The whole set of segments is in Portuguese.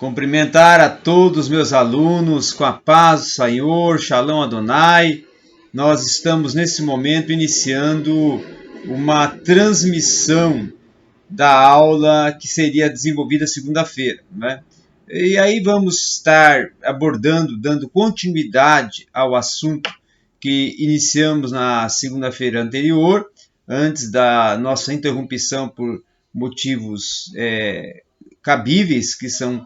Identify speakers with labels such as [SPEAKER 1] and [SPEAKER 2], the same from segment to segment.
[SPEAKER 1] Cumprimentar a todos os meus alunos com a paz do Senhor, Shalom Adonai. Nós estamos nesse momento iniciando uma transmissão da aula que seria desenvolvida segunda-feira, né? E aí vamos estar abordando, dando continuidade ao assunto que iniciamos na segunda-feira anterior, antes da nossa interrupção por motivos cabíveis, que são,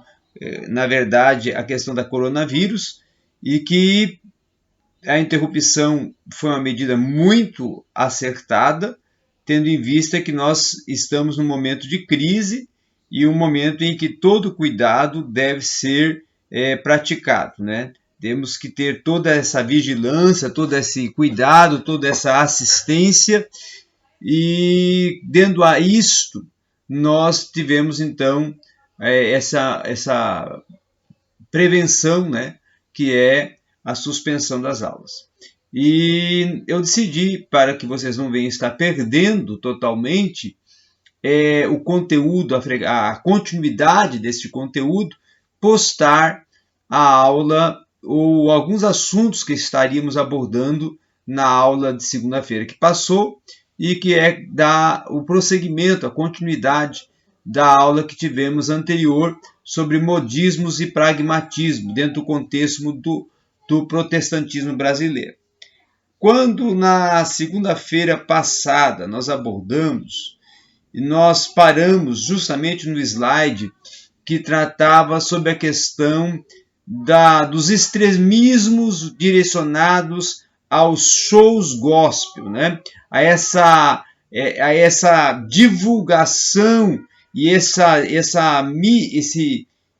[SPEAKER 1] na verdade, a questão da coronavírus, e que a interrupção foi uma medida muito acertada, tendo em vista que nós estamos num momento de crise e um momento em que todo cuidado deve ser praticado, né? Temos que ter toda essa vigilância, todo esse cuidado, toda essa assistência, e dentro a isto, nós tivemos então essa prevenção, né, que é a suspensão das aulas. E eu decidi, para que vocês não venham estar perdendo totalmente o conteúdo, a continuidade deste conteúdo, postar a aula ou alguns assuntos que estaríamos abordando na aula de segunda-feira que passou e que o prosseguimento, a continuidade da aula que tivemos anterior sobre modismos e pragmatismo dentro do contexto do protestantismo brasileiro. Quando na segunda-feira passada nós abordamos, e nós paramos justamente no slide que tratava sobre a questão dos extremismos direcionados aos shows gospel, né? a essa divulgação e esse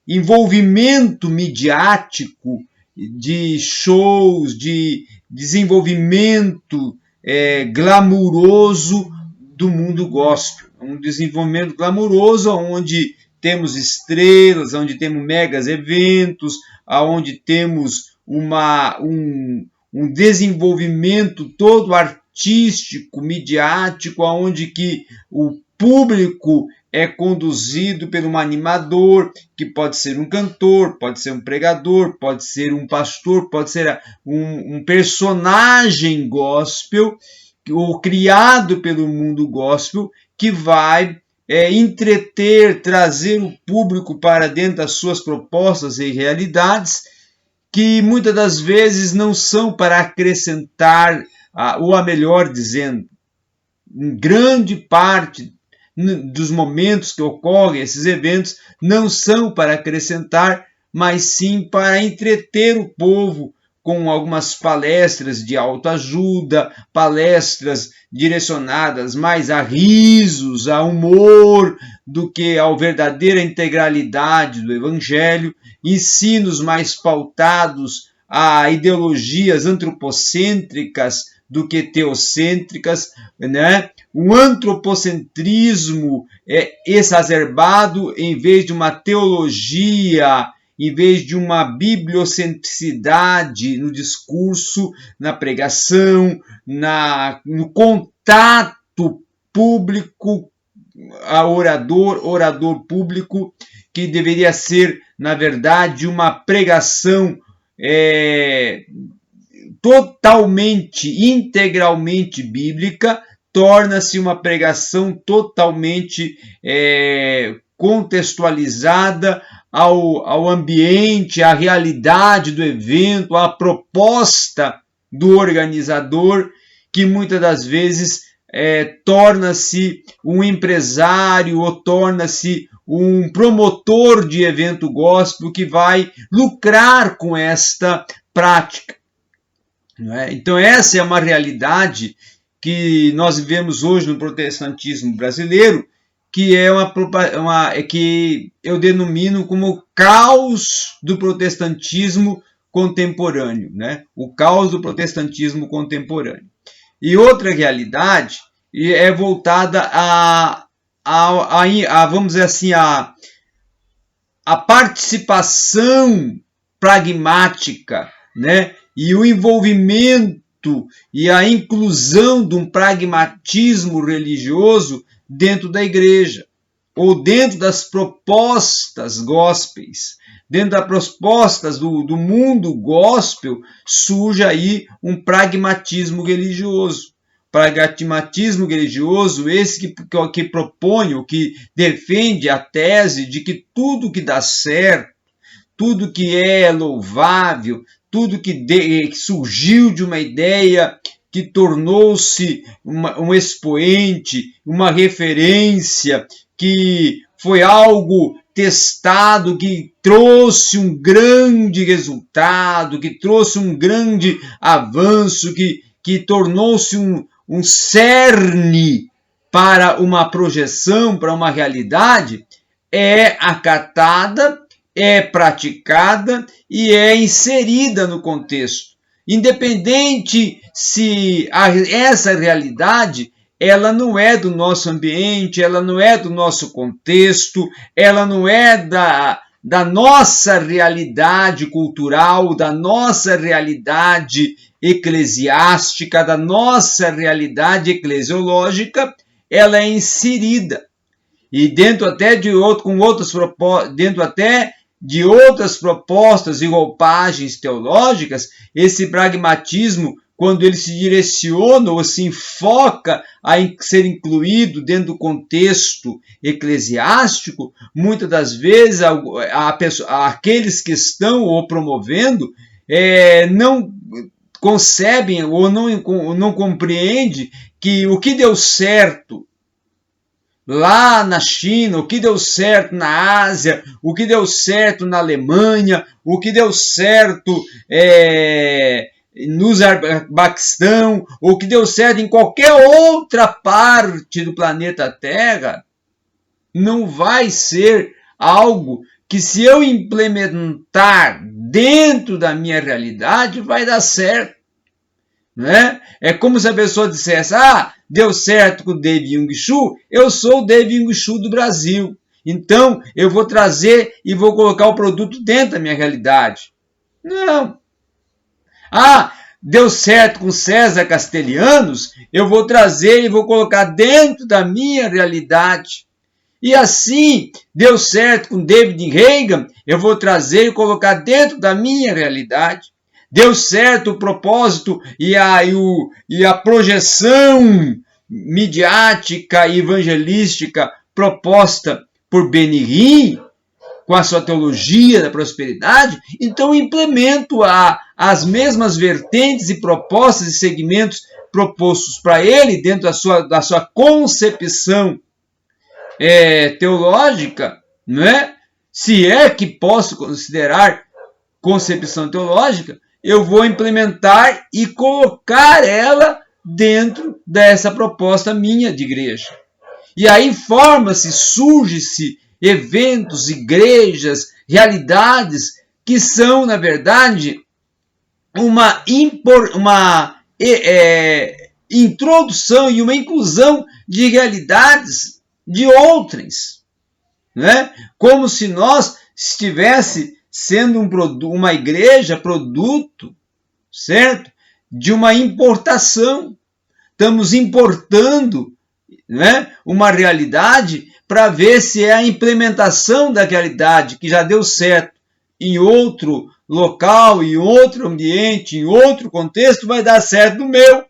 [SPEAKER 1] envolvimento midiático de shows, de desenvolvimento glamuroso do mundo gospel. Um desenvolvimento glamuroso onde temos estrelas, onde temos megas eventos, onde temos um desenvolvimento todo artístico, midiático, onde que o público é conduzido por um animador, que pode ser um cantor, pode ser um pregador, pode ser um pastor, pode ser um personagem gospel, ou criado pelo mundo gospel, que vai entreter, trazer o público para dentro das suas propostas e realidades, que muitas das vezes não são para acrescentar, ou a melhor dizendo, em grande parte dos momentos que ocorrem esses eventos não são para acrescentar, mas sim para entreter o povo com algumas palestras de autoajuda, palestras direcionadas mais a risos, a humor, do que à verdadeira integralidade do Evangelho, ensinos mais pautados a ideologias antropocêntricas do que teocêntricas, né? Um antropocentrismo exacerbado em vez de uma teologia, em vez de uma bibliocentricidade no discurso, na pregação, no contato público, orador público, que deveria ser, na verdade, uma pregação totalmente, integralmente bíblica, torna-se uma pregação totalmente contextualizada ao ambiente, à realidade do evento, à proposta do organizador, que muitas das vezes torna-se um empresário ou torna-se um promotor de evento gospel que vai lucrar com esta prática. Não é? Então essa é uma realidade que nós vivemos hoje no protestantismo brasileiro, que é que eu denomino como caos do protestantismo contemporâneo, né? O caos do protestantismo contemporâneo. E outra realidade é voltada vamos dizer assim, a participação pragmática, né? E o envolvimento e a inclusão de um pragmatismo religioso dentro da igreja, ou dentro das propostas gospels, dentro das propostas do mundo gospel, surge aí um pragmatismo religioso. Pragmatismo religioso, esse que propõe, o que defende a tese de que tudo que dá certo, tudo que é louvável, tudo que surgiu de uma ideia que tornou-se um expoente, uma referência, que foi algo testado, que trouxe um grande resultado, que trouxe um grande avanço, que tornou-se um cerne para uma projeção, para uma realidade, é acatada, é praticada e é inserida no contexto. Independente se essa realidade ela não é do nosso ambiente, ela não é do nosso contexto, ela não é da nossa realidade cultural, da nossa realidade eclesiástica, da nossa realidade eclesiológica, ela é inserida. E dentro até de outras propostas e roupagens teológicas, esse pragmatismo, quando ele se direciona ou se enfoca a ser incluído dentro do contexto eclesiástico, muitas das vezes aqueles que estão o promovendo não concebem ou não compreendem que o que deu certo lá na China, o que deu certo na Ásia, o que deu certo na Alemanha, o que deu certo no Uzbequistão, o que deu certo em qualquer outra parte do planeta Terra, não vai ser algo que, se eu implementar dentro da minha realidade, vai dar certo. Né? É como se a pessoa dissesse: deu certo com o David Yung Shu, eu sou o David Yung Shu do Brasil, então eu vou trazer e vou colocar o produto dentro da minha realidade. Não. Deu certo com César Castelhanos, eu vou trazer e vou colocar dentro da minha realidade. E assim, deu certo com David Reagan, eu vou trazer e colocar dentro da minha realidade. Deu certo o propósito e a projeção midiática e evangelística proposta por Benny Hinn, com a sua teologia da prosperidade, então implemento as mesmas vertentes e propostas e segmentos propostos para ele dentro da sua concepção teológica, não é? Se é que posso considerar concepção teológica, eu vou implementar e colocar ela dentro dessa proposta minha de igreja. E aí surge-se eventos, igrejas, realidades que são, na verdade, uma introdução e uma inclusão de realidades de outrens, né? Como se nós estivesse sendo uma igreja produto, certo? De uma importação. Estamos importando, né, uma realidade para ver se é a implementação da realidade que já deu certo em outro local, em outro ambiente, em outro contexto, vai dar certo no meu.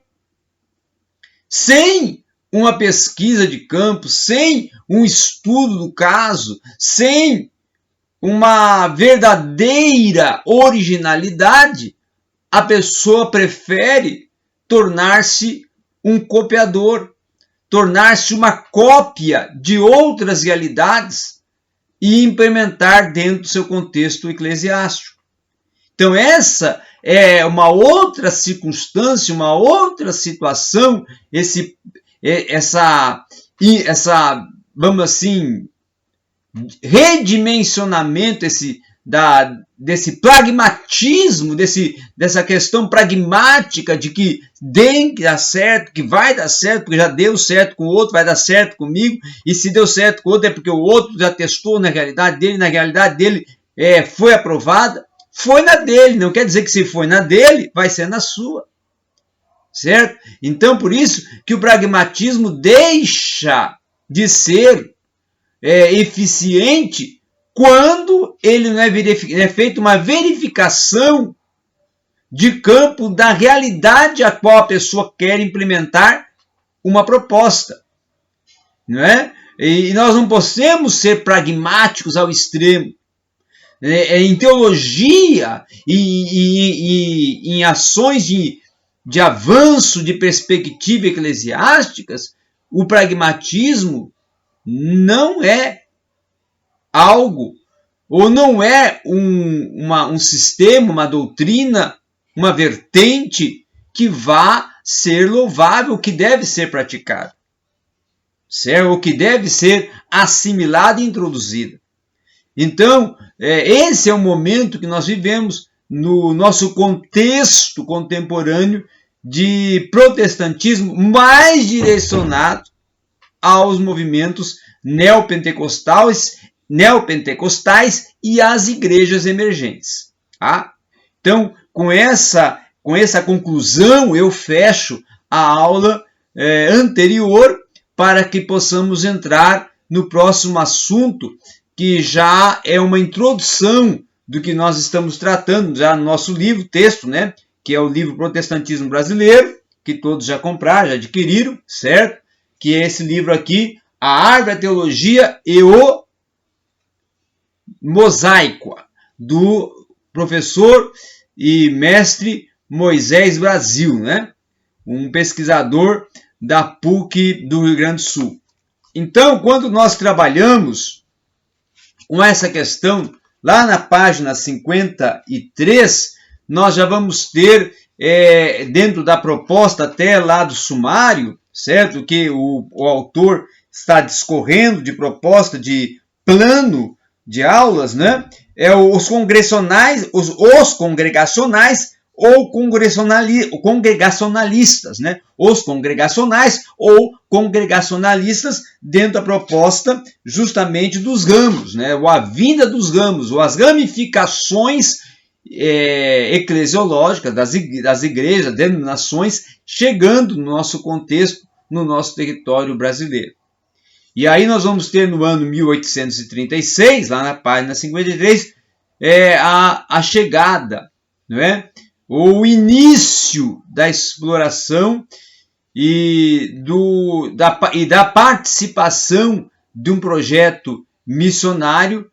[SPEAKER 1] Sem uma pesquisa de campo, sem um estudo do caso, sem uma verdadeira originalidade, a pessoa prefere tornar-se um copiador, tornar-se uma cópia de outras realidades e implementar dentro do seu contexto eclesiástico. Então essa é uma outra circunstância, uma outra situação, vamos assim, redimensionamento desse pragmatismo, dessa questão pragmática de que tem que dar certo, que vai dar certo, porque já deu certo com o outro, vai dar certo comigo, e se deu certo com o outro é porque o outro já testou na realidade dele foi aprovada. Foi na dele, não quer dizer que se foi na dele, vai ser na sua. Certo? Então, por isso que o pragmatismo deixa de ser eficiente quando ele não é feita uma verificação de campo da realidade a qual a pessoa quer implementar uma proposta, não é? E nós não podemos ser pragmáticos ao extremo. Em teologia e em ações de avanço de perspectiva eclesiásticas, o pragmatismo não é algo, ou não é um sistema, uma doutrina, uma vertente que vá ser louvável, que deve ser praticado, certo? Ou que deve ser assimilada e introduzida. Então, esse é o momento que nós vivemos no nosso contexto contemporâneo de protestantismo mais direcionado aos movimentos neopentecostais e às igrejas emergentes. Tá? Então, com essa conclusão, eu fecho a aula anterior para que possamos entrar no próximo assunto, que já é uma introdução do que nós estamos tratando já no nosso livro, texto, né? Que é o livro Protestantismo Brasileiro, que todos já compraram, já adquiriram, certo? Que é esse livro aqui, A Árvore da Teologia e o Mosaico, do professor e mestre Moisés Brasil, né? Um pesquisador da PUC do Rio Grande do Sul. Então, quando nós trabalhamos com essa questão, lá na página 53, nós já vamos ter, dentro da proposta até lá do sumário, certo? Que o autor está discorrendo de proposta de plano de aulas, né? Os congregacionais ou congregacionalistas, né? Os congregacionais ou congregacionalistas dentro da proposta justamente dos ramos, né? Ou a vinda dos ramos, ou as ramificações eclesiológicas das igrejas, denominações, chegando no nosso contexto, no nosso território brasileiro. E aí nós vamos ter no ano 1836, lá na página 53, a chegada, não é? O início da exploração e da participação de um projeto missionário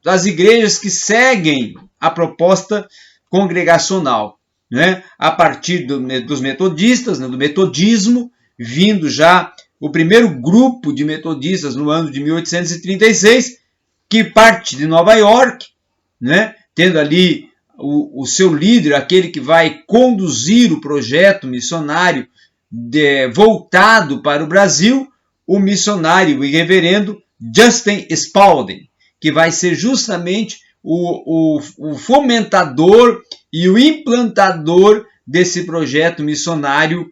[SPEAKER 1] das igrejas que seguem a proposta congregacional, né? A partir dos metodistas, né? Do metodismo, vindo já o primeiro grupo de metodistas no ano de 1836, que parte de Nova York, né? Tendo ali o seu líder, aquele que vai conduzir o projeto missionário voltado para o Brasil, o missionário e reverendo Justin Spalding, que vai ser justamente o fomentador e o implantador desse projeto missionário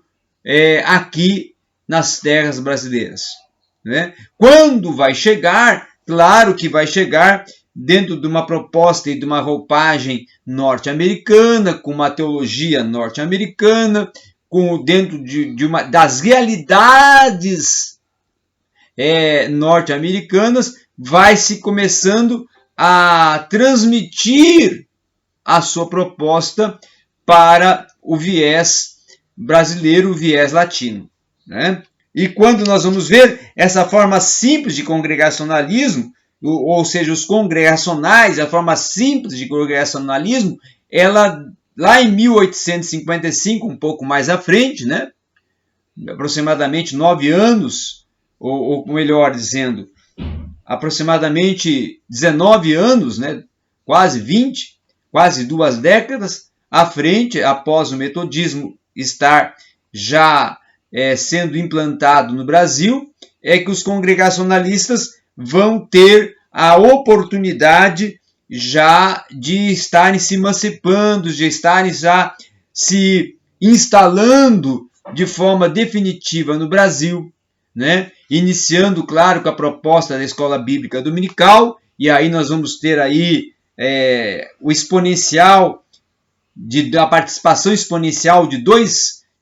[SPEAKER 1] aqui nas terras brasileiras, né? Quando vai chegar, claro que vai chegar dentro de uma proposta e de uma roupagem norte-americana, com uma teologia norte-americana, dentro das realidades norte-americanas, vai se começando a transmitir a sua proposta para o viés brasileiro, o viés latino, né? E quando nós vamos ver essa forma simples de congregacionalismo, ou seja, os congregacionais, a forma simples de congregacionalismo, ela lá em 1855, um pouco mais à frente, né? Aproximadamente 9 anos, ou melhor dizendo, aproximadamente 19 anos, né? Quase 20, quase 2 décadas à frente, após o metodismo estar já sendo implantado no Brasil, é que os congregacionalistas vão ter a oportunidade já de estarem se emancipando, de estarem já se instalando de forma definitiva no Brasil, né? Iniciando, claro, com a proposta da Escola Bíblica Dominical, e aí nós vamos ter aí o exponencial, a participação exponencial de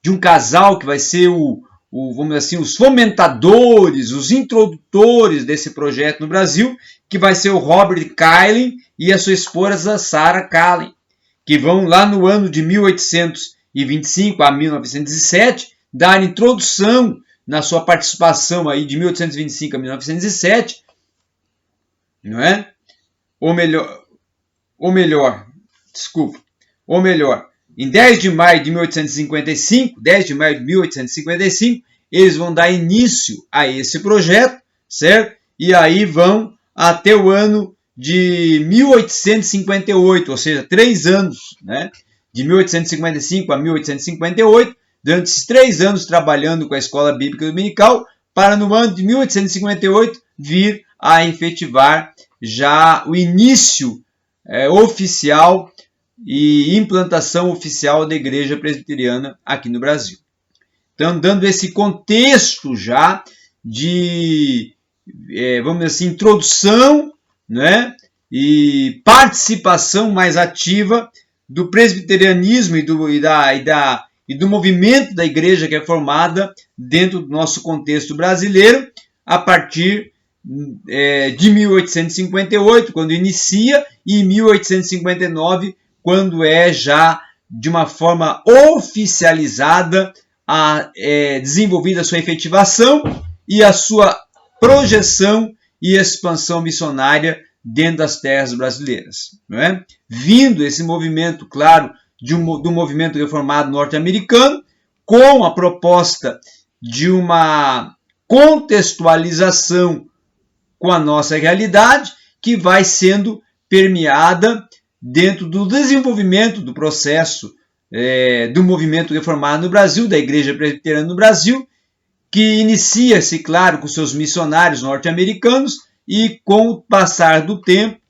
[SPEAKER 1] um casal que vai ser o vamos dizer assim, os fomentadores, os introdutores desse projeto no Brasil, que vai ser o Robert Kaelin e a sua esposa Sarah Kaelin, que vão lá no ano de 1825 a 1907 dar introdução na sua participação aí de 1825 a 1907, não é? Ou melhor, em 10 de maio de 1855, eles vão dar início a esse projeto, certo? E aí vão até o ano de 1858, ou seja, 3 anos, né? De 1855 a 1858, durante esses 3 anos trabalhando com a Escola Bíblica Dominical, para no ano de 1858 vir a efetivar já o início oficial e implantação oficial da Igreja Presbiteriana aqui no Brasil. Então, dando esse contexto já de, vamos dizer assim, introdução, né, e participação mais ativa do presbiterianismo e do movimento da igreja que é formada dentro do nosso contexto brasileiro, a partir de 1858, quando inicia, e 1859, quando é já de uma forma oficializada desenvolvida a sua efetivação e a sua projeção e expansão missionária dentro das terras brasileiras. Não é? Vindo esse movimento, claro, do movimento reformado norte-americano, com a proposta de uma contextualização com a nossa realidade, que vai sendo permeada dentro do desenvolvimento do processo do movimento reformado no Brasil, da Igreja Presbiteriana no Brasil, que inicia-se, claro, com seus missionários norte-americanos e com o passar do tempo,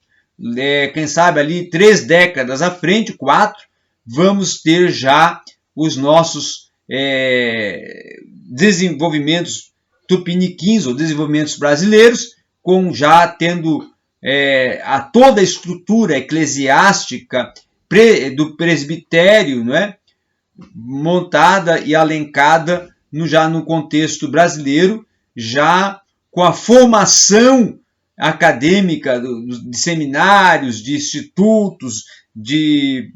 [SPEAKER 1] quem sabe ali 3 décadas à frente, 4, vamos ter já os nossos desenvolvimentos tupiniquins ou desenvolvimentos brasileiros, com já tendo toda a estrutura eclesiástica do presbitério, não é? Montada e alencada já no contexto brasileiro, já com a formação acadêmica de seminários, de institutos, de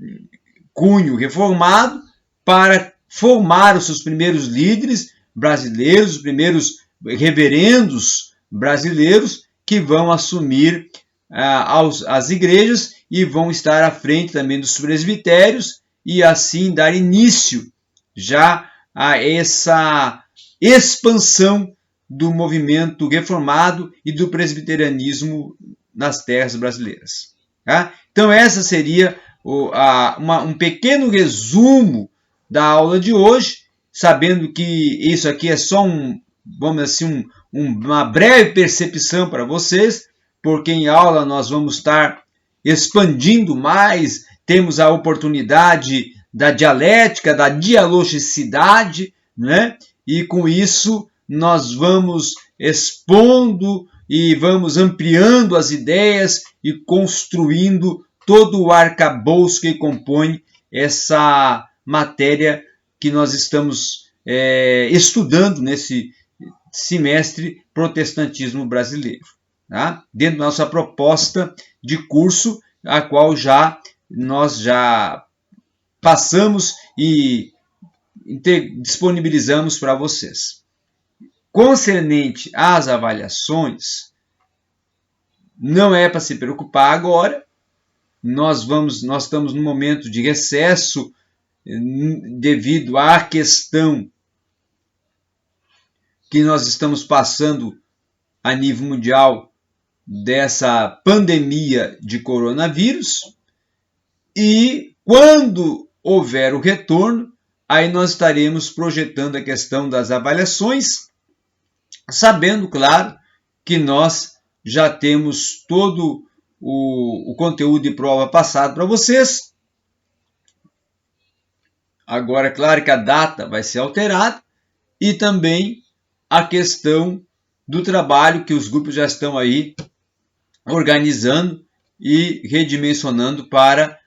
[SPEAKER 1] cunho reformado, para formar os seus primeiros líderes brasileiros, os primeiros reverendos brasileiros, que vão assumir as igrejas e vão estar à frente também dos presbitérios e assim dar início já a essa expansão do movimento reformado e do presbiterianismo nas terras brasileiras. Tá? Então essa seria um pequeno resumo da aula de hoje, sabendo que isso aqui é só vamos dizer assim, uma breve percepção para vocês, porque em aula nós vamos estar expandindo mais, temos a oportunidade da dialética, da dialogicidade, né? E com isso nós vamos expondo e vamos ampliando as ideias e construindo todo o arcabouço que compõe essa matéria que nós estamos estudando nesse semestre Protestantismo Brasileiro, tá? Dentro da nossa proposta de curso, a qual nós já passamos e disponibilizamos para vocês. Concernente às avaliações, não é para se preocupar agora. Nós estamos num momento de recesso devido à questão que nós estamos passando a nível mundial dessa pandemia de coronavírus, e quando houver o retorno, aí nós estaremos projetando a questão das avaliações, sabendo, claro, que nós já temos todo o conteúdo de prova passado para vocês. Agora, claro que a data vai ser alterada e também a questão do trabalho que os grupos já estão aí organizando e redimensionando para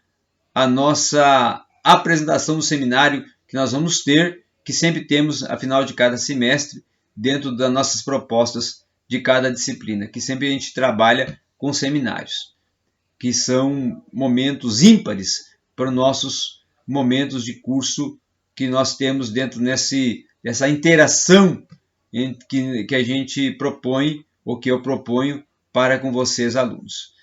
[SPEAKER 1] a nossa apresentação do seminário que nós vamos ter, que sempre temos a final de cada semestre dentro das nossas propostas de cada disciplina, que sempre a gente trabalha com seminários, que são momentos ímpares para os nossos momentos de curso que nós temos dentro dessa interação que a gente propõe, ou que eu proponho para com vocês, alunos.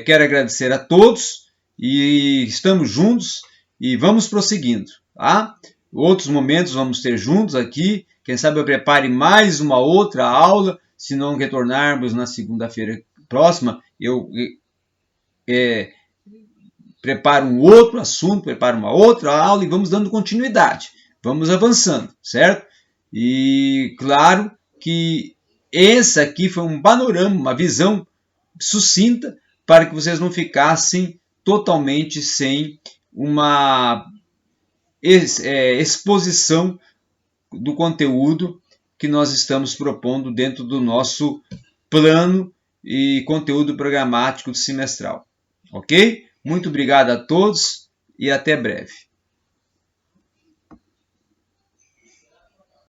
[SPEAKER 1] Quero agradecer a todos e estamos juntos e vamos prosseguindo. Tá? Outros momentos vamos ter juntos aqui. Quem sabe eu prepare mais uma outra aula, se não retornarmos na segunda-feira próxima, eu preparo um outro assunto, preparo uma outra aula e vamos dando continuidade. Vamos avançando, certo? E claro que esse aqui foi um panorama, uma visão sucinta para que vocês não ficassem totalmente sem uma exposição do conteúdo que nós estamos propondo dentro do nosso plano e conteúdo programático semestral. Ok? Muito obrigado a todos e até breve.